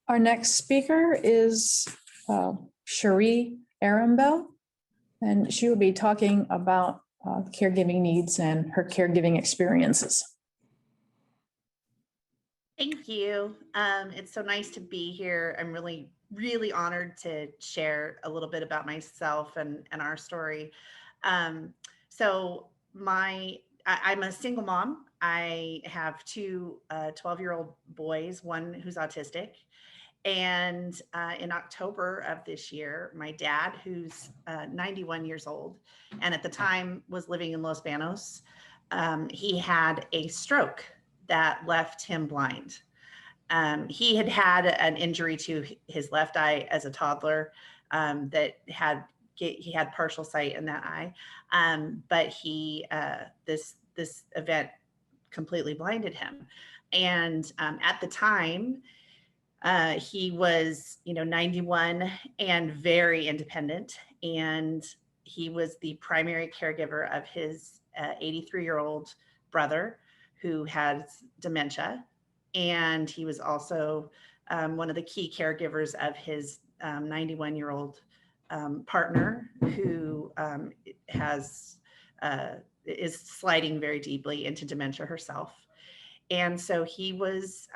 Our next speaker is Cherie Arambel, and she will be talking about caregiving needs and her caregiving experiences. Thank you. It's so nice to be here. I'm really honored to share a little bit about myself and our story. I'm a single mom. I have two 12-year-old boys, one who's autistic. And in October of this year, my dad, who's 91 years old, and at the time was living in Los Banos, he had a stroke that left him blind. He had an injury to his left eye as a toddler he had partial sight in that eye, but this event completely blinded him. And at the time, he was 91 and very independent, and he was the primary caregiver of his 83-year-old brother who has dementia, and he was also one of the key caregivers of his 91-year-old partner who is sliding very deeply into dementia herself. And so he was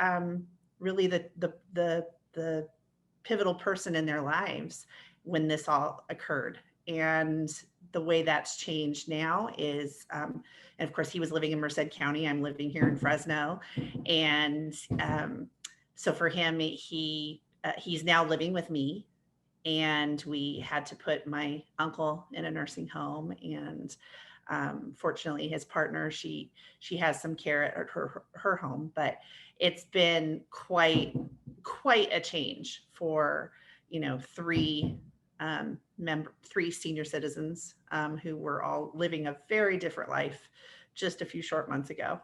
really the pivotal person in their lives when this all occurred. And the way that's changed now is, and of course he was living in Merced County, I'm living here in Fresno. And so for him, he's now living with me, and we had to put my uncle in a nursing home. And fortunately his partner, she has some care at her home, but it's been quite a change for three senior citizens who were all living a very different life just a few short months ago.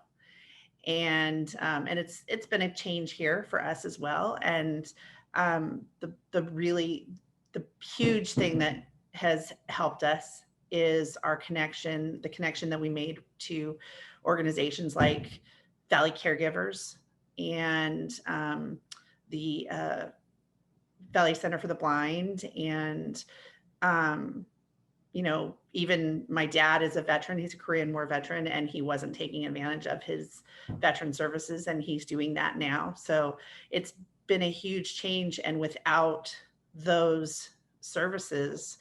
And it's been a change here for us as well. And the huge thing that has helped us is the connection that we made to organizations like Valley Caregivers and the Valley Center for the Blind. And, even my dad is a veteran. He's a Korean War veteran, and he wasn't taking advantage of his veteran services, and he's doing that now. So it's been a huge change. And without those services,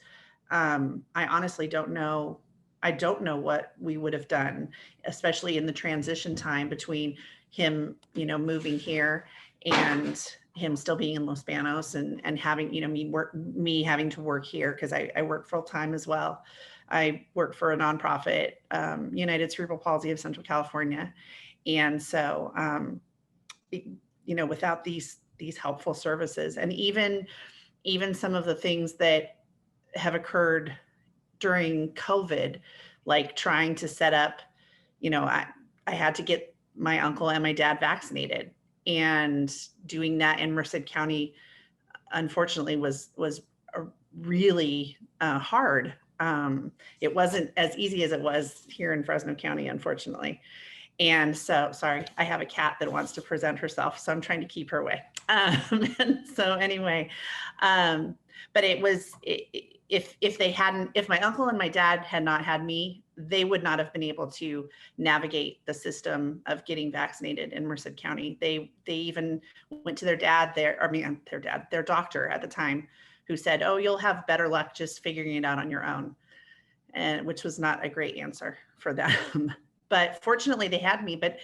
I honestly don't know. I don't know what we would have done, especially in the transition time between him, moving here and him still being in Los Banos and having, me having to work here because I work full time as well. I work for a nonprofit, United Cerebral Palsy of Central California. And so, without these helpful services, and even some of the things that have occurred during COVID, like trying to set up, I had to get my uncle and my dad vaccinated, and doing that in Merced County, unfortunately, was really hard. It wasn't as easy as it was here in Fresno County, unfortunately. And so, sorry, I have a cat that wants to present herself, so I'm trying to keep her away. And so anyway, but it was, if my uncle and my dad had not had me, they would not have been able to navigate the system of getting vaccinated in Merced County. They even went to their doctor at the time, who said, "Oh, you'll have better luck just figuring it out on your own," and which was not a great answer for them. But fortunately they had me. But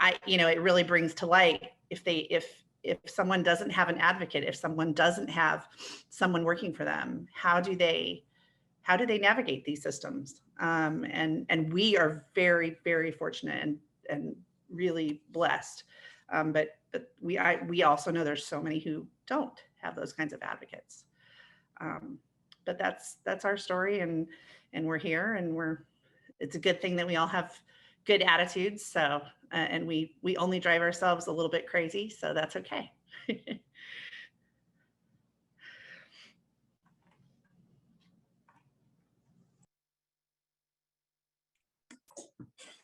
it really brings to light, if someone doesn't have an advocate, if someone doesn't have someone working for them, how do they navigate these systems? And we are very, very fortunate and really blessed. But we also know there's so many who don't have those kinds of advocates. But that's our story, and we're here, and it's a good thing that we all have good attitudes. So, and we only drive ourselves a little bit crazy, so that's okay.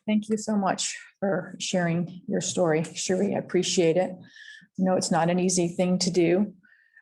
Thank you so much for sharing your story, Cherie. I appreciate it. You know, it's not an easy thing to do.